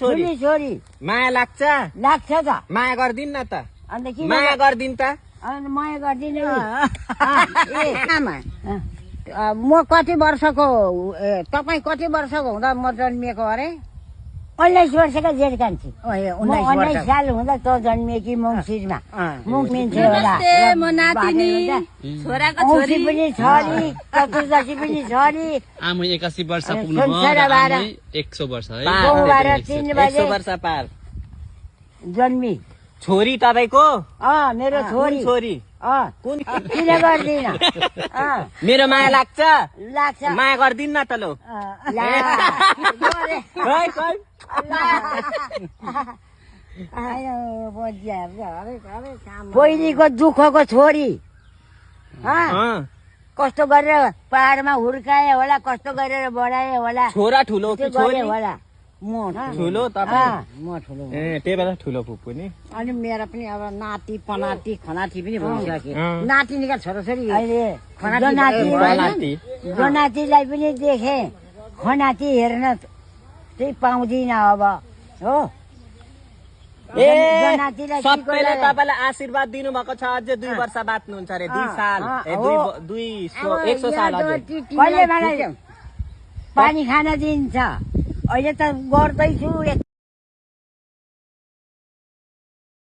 छोरी छोरी माया लाग्छ त माया गर्दिन न त अन्त किन माया गर्दिन त अनि माया गर्दिन म कति वर्षको तपाईँ कति वर्षको हुँदा म जन्मिएको अरे 19 वर्षका जेठ कान्छी 19 साल हुँदा त जन्मिएकी मङ्सिरमा मुखमिन्छे होला औँसी पनि छोरी चतुर्दशी पनि छोरी आमा 81 वर्ष पुग्नु 100 वर्ष है 100 वर्ष पार जन्मी छोरी तपाईको मेरो छोरी छोरी कुन किन गर्दिन मेरो माया लाग्छ लाग्छ माया गर्दिन न त लो पहिलेको दुःखको छोरी कस्तो गरेर पहाडमा हुर्काए होला कस्तो गरेर बढाए होला छोरा ठुलो कि छोरी होला म ठुलो तपाईँ म ठुलो त्यही भएर ठुलो फुपू नि अनि मेरो पनि अब नाति पनाति खनाति पनि भइसक्यो नाति निका छोराछोरी अहिले नातिलाई पनि देखे खनाति हेर्न चाहिँ पाउँदिन अब हो सबैले तपाईँलाई आशीर्वाद दिनुभएको छ अझै 2 वर्ष बाँच्नुहुन्छ अरे 2 साल 100 साल कहिले मलाई पानी खान दिन्छ अहिले त गर्दैछु 1